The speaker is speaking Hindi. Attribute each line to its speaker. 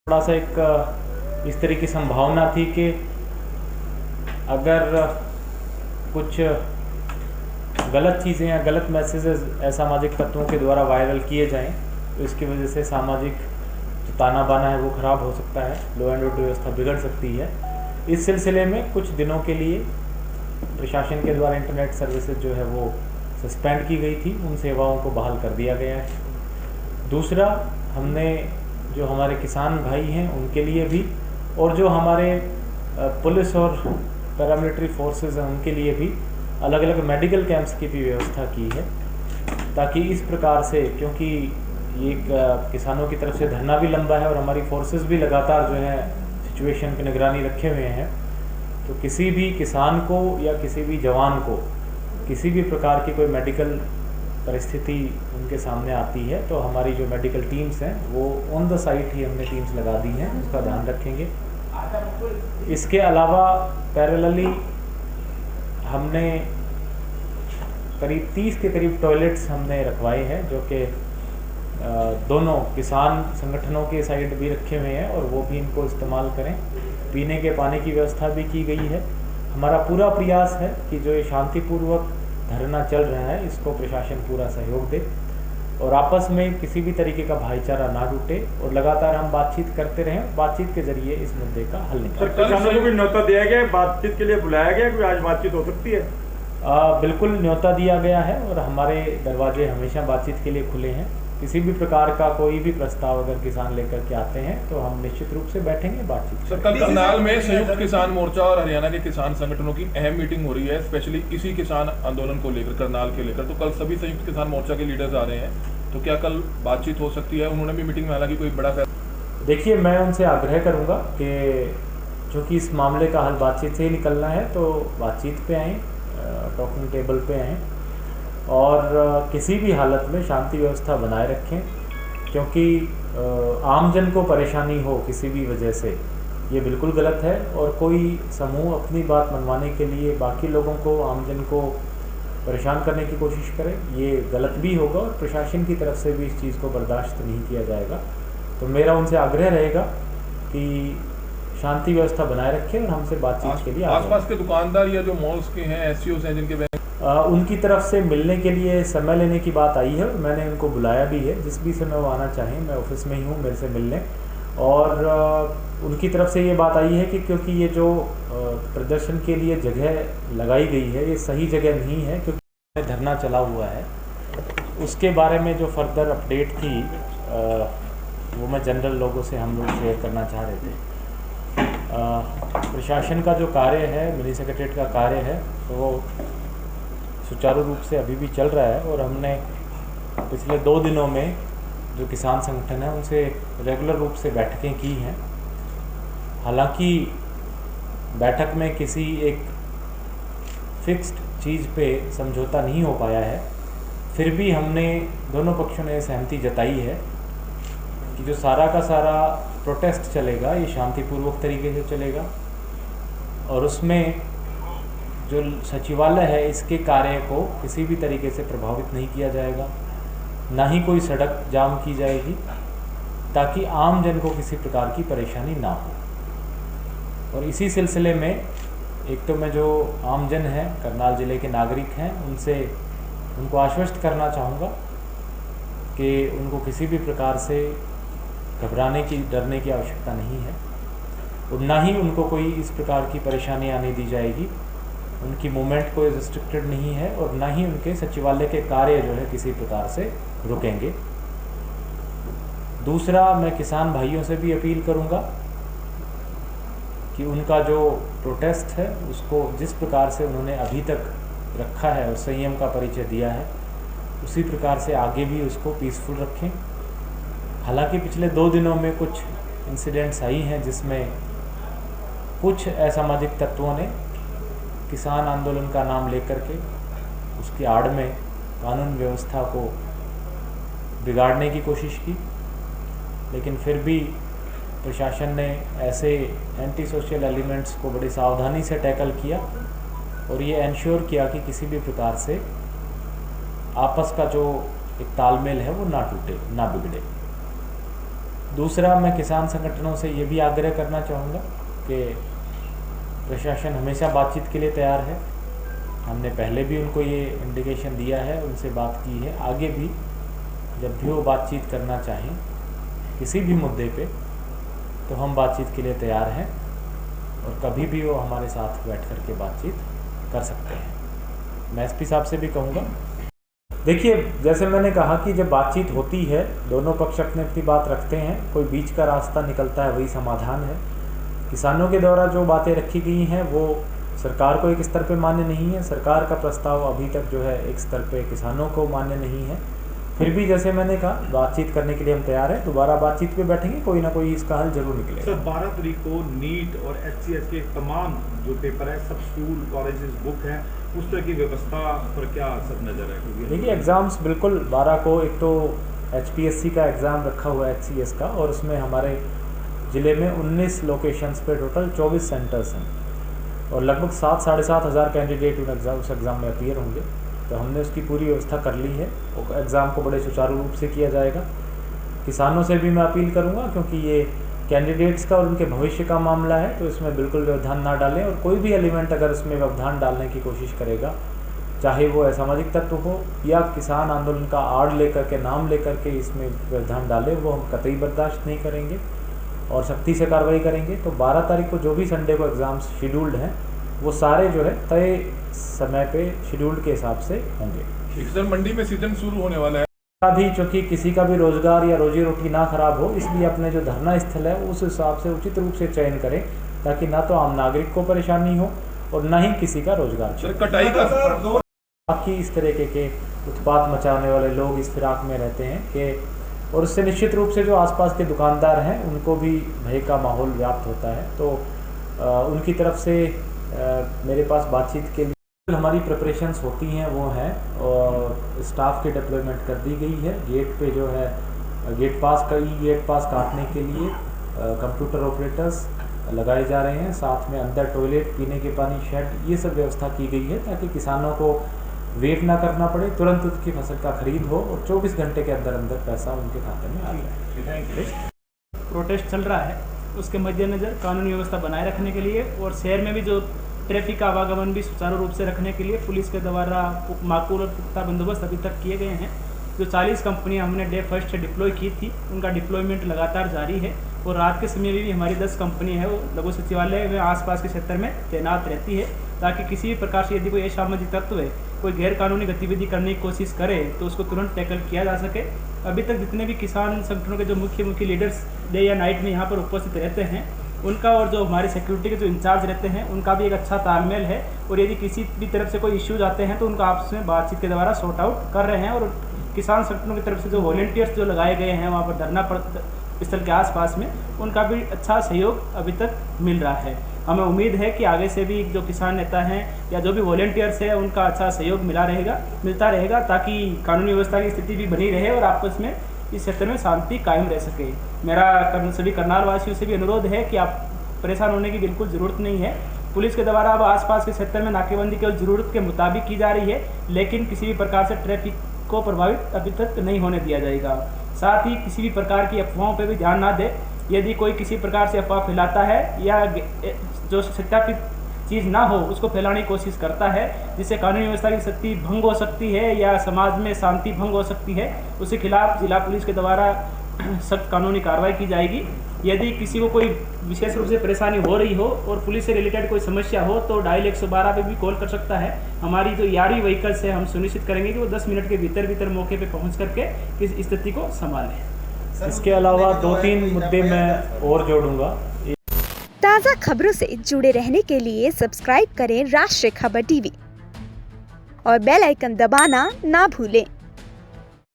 Speaker 1: थोड़ा सा इस तरह की संभावना थी कि अगर कुछ गलत चीज़ें या गलत मैसेजेस असामाजिक तत्वों के द्वारा वायरल किए जाएं तो इसकी वजह से सामाजिक जो ताना बाना है वो ख़राब हो सकता है, लॉ एंड ऑर्डर व्यवस्था बिगड़ सकती है। इस सिलसिले में कुछ दिनों के लिए प्रशासन के द्वारा इंटरनेट सर्विसेज जो है वो सस्पेंड की गई थी, उन सेवाओं को बहाल कर दिया गया है। दूसरा, हमने जो हमारे किसान भाई हैं उनके लिए भी और जो हमारे पुलिस और पैरामिलिट्री फोर्सेस हैं उनके लिए भी अलग अलग मेडिकल कैंप्स की भी व्यवस्था की है, ताकि इस प्रकार से, क्योंकि ये किसानों की तरफ से धरना भी लंबा है और हमारी फोर्सेस भी लगातार जो है सिचुएशन की निगरानी रखे हुए हैं, तो किसी भी किसान को या किसी भी जवान को किसी भी प्रकार की कोई मेडिकल परिस्थिति उनके सामने आती है तो हमारी जो मेडिकल टीम्स हैं वो ऑन द साइट ही हमने टीम्स लगा दी हैं, उसका ध्यान रखेंगे। इसके अलावा पैरेलली हमने करीब 30 के करीब टॉयलेट्स हमने रखवाए हैं, जो कि दोनों किसान संगठनों के साइड भी रखे हुए हैं और वो भी इनको इस्तेमाल करें। पीने के पानी की व्यवस्था भी की गई है। हमारा पूरा प्रयास है कि जो ये शांतिपूर्वक धरना चल रहा है इसको प्रशासन पूरा सहयोग दे और आपस में किसी भी तरीके का भाईचारा ना टूटे और लगातार हम बातचीत करते रहें, बातचीत के जरिए इस मुद्दे का हल निकालें।
Speaker 2: किसानों को भी न्योता दिया गया है, बातचीत के लिए बुलाया गया है, आज बातचीत हो सकती है?
Speaker 1: बिल्कुल न्योता दिया गया है और हमारे दरवाजे हमेशा बातचीत के लिए खुले हैं। किसी भी प्रकार का कोई भी प्रस्ताव अगर किसान लेकर के आते हैं तो हम निश्चित रूप से बैठेंगे, बातचीत।
Speaker 3: सर, कल करनाल में संयुक्त किसान मोर्चा और हरियाणा के किसान संगठनों की अहम मीटिंग हो रही है, स्पेशली इसी किसान आंदोलन को लेकर, करनाल के लेकर। तो कल सभी संयुक्त किसान मोर्चा के लीडर्स आ रहे हैं, तो क्या कल बातचीत हो सकती है? उन्होंने भी मीटिंग में हालांकि कोई बड़ा फैसला।
Speaker 1: देखिए, मैं उनसे आग्रह करूँगा कि चूँकि इस मामले का हल बातचीत से ही निकलना है तो बातचीत पे आएँ, टॉकिंग टेबल पे आएँ और किसी भी हालत में शांति व्यवस्था बनाए रखें, क्योंकि आमजन को परेशानी हो किसी भी वजह से ये बिल्कुल गलत है। और कोई समूह अपनी बात मनवाने के लिए बाकी लोगों को, आमजन को परेशान करने की कोशिश करे, ये गलत भी होगा और प्रशासन की तरफ से भी इस चीज़ को बर्दाश्त नहीं किया जाएगा। तो मेरा उनसे आग्रह रहेगा कि शांति व्यवस्था बनाए रखें और हमसे बातचीत के लिए
Speaker 3: आसपास के दुकानदार या जो मॉल्स के हैं, एससीओस हैं जिनके
Speaker 1: उनकी तरफ से मिलने के लिए समय लेने की बात आई है। मैंने उनको बुलाया भी है, जिस भी समय वो आना चाहें, मैं ऑफिस में ही हूँ, मेरे से मिलने। और उनकी तरफ से ये बात आई है कि क्योंकि ये जो प्रदर्शन के लिए जगह लगाई गई है ये सही जगह नहीं है, क्योंकि धरना चला हुआ है। उसके बारे में जो फर्दर अपडेट थी वो मैं जनरल लोगों से हम लोग शेयर करना चाह रहे थे। प्रशासन का जो कार्य है, मिनी सेक्रेटरीट का कार्य है, तो वो सुचारू रूप से अभी भी चल रहा है और हमने पिछले 2 दिनों में जो किसान संगठन है उनसे रेगुलर रूप से बैठकें की हैं। हालांकि बैठक में किसी एक फिक्स्ड चीज़ पे समझौता नहीं हो पाया है, फिर भी हमने दोनों पक्षों ने सहमति जताई है कि जो सारा का सारा प्रोटेस्ट चलेगा ये शांतिपूर्वक तरीके से चलेगा और उसमें जो सचिवालय है इसके कार्य को किसी भी तरीके से प्रभावित नहीं किया जाएगा, ना ही कोई सड़क जाम की जाएगी, ताकि आम जन को किसी प्रकार की परेशानी ना हो। और इसी सिलसिले में एक तो मैं जो आम जन हैं, करनाल ज़िले के नागरिक हैं, उनको आश्वस्त करना चाहूँगा कि उनको किसी भी प्रकार से घबराने की, डरने की आवश्यकता नहीं है और ना ही उनको कोई इस प्रकार की परेशानी आने दी जाएगी। उनकी मूवमेंट कोई रिस्ट्रिक्टेड नहीं है और ना ही उनके सचिवालय के कार्य जो है किसी प्रकार से रुकेंगे। दूसरा, मैं किसान भाइयों से भी अपील करूंगा कि उनका जो प्रोटेस्ट है उसको जिस प्रकार से उन्होंने अभी तक रखा है और संयम का परिचय दिया है उसी प्रकार से आगे भी उसको पीसफुल रखें। हालांकि पिछले 2 दिनों में कुछ इंसिडेंट्स आई हैं जिसमें कुछ असामाजिक तत्वों ने किसान आंदोलन का नाम लेकर के उसकी आड़ में कानून व्यवस्था को बिगाड़ने की कोशिश की, लेकिन फिर भी प्रशासन ने ऐसे एंटी सोशल एलिमेंट्स को बड़ी सावधानी से टैकल किया और ये इंश्योर किया कि किसी भी प्रकार से आपस का जो एक तालमेल है वो ना टूटे, ना बिगड़े। दूसरा, मैं किसान संगठनों से ये भी आग्रह करना चाहूँगा कि प्रशासन हमेशा बातचीत के लिए तैयार है। हमने पहले भी उनको ये इंडिकेशन दिया है, उनसे बात की है। आगे भी जब भी वो बातचीत करना चाहें किसी भी मुद्दे पे, तो हम बातचीत के लिए तैयार हैं और कभी भी वो हमारे साथ बैठ कर के बातचीत कर सकते हैं। मैं एसपी साहब से भी कहूँगा, देखिए जैसे मैंने कहा कि जब बातचीत होती है, दोनों पक्ष अपनी अपनी बात रखते हैं, कोई बीच का रास्ता निकलता है, वही समाधान है। किसानों के द्वारा जो बातें रखी गई हैं वो सरकार को एक स्तर पे मान्य नहीं है। सरकार का प्रस्ताव अभी तक जो है एक स्तर पे किसानों को मान्य नहीं है। फिर भी जैसे मैंने कहा, बातचीत करने के लिए हम तैयार हैं। दोबारा बातचीत पे बैठेंगे, कोई ना कोई इसका हल जरूर निकलेगा।
Speaker 4: सर 12 तारीख को नीट और HCS के तमाम जो पेपर है, सब स्कूल कॉलेजेस बुक हैं, उस तरह की व्यवस्था पर क्या सब नज़र है?
Speaker 1: देखिए एग्ज़ाम्स बिल्कुल 12 को एक तो HPSC का एग्ज़ाम रखा हुआ है HCS का, और उसमें हमारे ज़िले में 19 लोकेशंस पे टोटल 24 सेंटर्स हैं और लगभग 7-7.5 हज़ार कैंडिडेट उस एग्ज़ाम में अपीयर होंगे। तो हमने उसकी पूरी व्यवस्था कर ली है और एग्ज़ाम को बड़े सुचारू रूप से किया जाएगा। किसानों से भी मैं अपील करूंगा, क्योंकि ये कैंडिडेट्स का और उनके भविष्य का मामला है, तो इसमें बिल्कुल व्यवधान ना डालें। और कोई भी एलिमेंट अगर इसमें व्यवधान डालने की कोशिश करेगा, चाहे वो असामाजिक तत्व हो या किसान आंदोलन का आड़ लेकर के, नाम लेकर के इसमें व्यवधान डाले, वो हम कतई बर्दाश्त नहीं करेंगे और सख्ती से कार्रवाई करेंगे। तो 12 तारीख को जो भी संडे को एग्ज़ाम्स शेड्यूल्ड हैं, वो सारे जो है तय समय पे शेड्यूल के हिसाब से होंगे।
Speaker 3: सर मंडी में सीजन शुरू होने वाला है
Speaker 1: अभी, चूँकि किसी का भी रोजगार या रोजी रोटी ना खराब हो, इसलिए अपने जो धरना स्थल है उस हिसाब से उचित रूप से चयन करें, ताकि ना तो आम नागरिक को परेशानी हो और ना ही किसी का रोजगार
Speaker 3: सर कटाई का
Speaker 1: बाकी इस तरीके के उत्पात मचाने वाले लोग इस फिराक में रहते हैं कि, और उससे निश्चित रूप से जो आसपास के दुकानदार हैं उनको भी भय का माहौल व्याप्त होता है। तो उनकी तरफ से मेरे पास बातचीत के लिए हमारी प्रिपरेशंस होती हैं वो हैं, और स्टाफ की डिप्लॉयमेंट कर दी गई है। गेट पे जो है गेट पास काटने के लिए कंप्यूटर ऑपरेटर्स लगाए जा रहे हैं। साथ में अंदर टॉयलेट, पीने के पानी, शेड, ये सब व्यवस्था की गई है ताकि किसानों को वेट ना करना पड़े, तुरंत उसकी फसल का खरीद हो और 24 घंटे के अंदर अंदर पैसा उनके खाते में आ जाए।
Speaker 5: प्रोटेस्ट चल रहा है, उसके मद्देनज़र कानूनी व्यवस्था बनाए रखने के लिए और शहर में भी जो ट्रैफिक का आवागमन भी सुचारू रूप से रखने के लिए पुलिस के द्वारा माकूल और पुख्ता बंदोबस्त अभी तक किए गए हैं। जो 40 कंपनियां हमने डे फर्स्ट से डिप्लॉय की थी, उनका डिप्लॉयमेंट लगातार जारी है और रात के समय में भी हमारी 10 कंपनी है वो लघु सचिवालय में आसपास के क्षेत्र में तैनात रहती है, ताकि किसी भी प्रकार से यदि कोई असामाजिक तत्व है, कोई गैर कानूनी गतिविधि करने की कोशिश करे तो उसको तुरंत टैकल किया जा सके। अभी तक जितने भी किसान संगठनों के जो मुख्य लीडर्स डे या नाइट में यहाँ पर उपस्थित रहते हैं, उनका और जो हमारे सिक्योरिटी के जो इंचार्ज रहते हैं उनका भी एक अच्छा तालमेल है, और यदि किसी भी तरफ से कोई इश्यूज आते हैं तो उनका आपस में बातचीत के द्वारा सॉर्ट आउट कर रहे हैं। और किसान संगठनों की तरफ से जो वॉलंटियर्स जो लगाए गए हैं वहाँ पर धरना स्थल के आसपास में, उनका भी अच्छा सहयोग अभी तक मिल रहा है। हमें उम्मीद है कि आगे से भी जो किसान नेता हैं या जो भी वॉलंटियर्स हैं उनका अच्छा सहयोग मिलता रहेगा, ताकि कानूनी व्यवस्था की स्थिति भी बनी रहे और आपस में इस क्षेत्र में शांति कायम रह सके। मेरा सभी करनाल वासियों से भी अनुरोध है कि आप परेशान होने की बिल्कुल ज़रूरत नहीं है। पुलिस के द्वारा अब आसपास के क्षेत्र में नाकेबंदी केवल ज़रूरत के मुताबिक की जा रही है, लेकिन किसी भी प्रकार से ट्रैफिक को प्रभावित अभी तक नहीं होने दिया जाएगा। साथ ही किसी भी प्रकार की अफवाहों पर भी ध्यान ना दें। यदि कोई किसी प्रकार से अफवाह फैलाता है या जो सत्यापित चीज़ ना हो उसको फैलाने की कोशिश करता है, जिससे कानूनी व्यवस्था की स्थिति भंग हो सकती है या समाज में शांति भंग हो सकती है, उसके खिलाफ जिला पुलिस के द्वारा सख्त कानूनी कार्रवाई की जाएगी। यदि किसी को कोई विशेष रूप से परेशानी हो रही हो और पुलिस से रिलेटेड कोई समस्या हो तो डायल 112 पे भी कॉल कर सकता है। हमारी जो यारी व्हीकल्स है हम सुनिश्चित करेंगे कि वो 10 मिनट के भीतर मौके पे पहुंच करके इस स्थिति को संभालें।
Speaker 1: इसके अलावा 2-3 मुद्दे मैं और जोड़ूंगा।
Speaker 6: ताज़ा खबरों से जुड़े रहने के लिए सब्सक्राइब करें राष्ट्रीय खबर टीवी और बेल आइकन दबाना ना भूलें।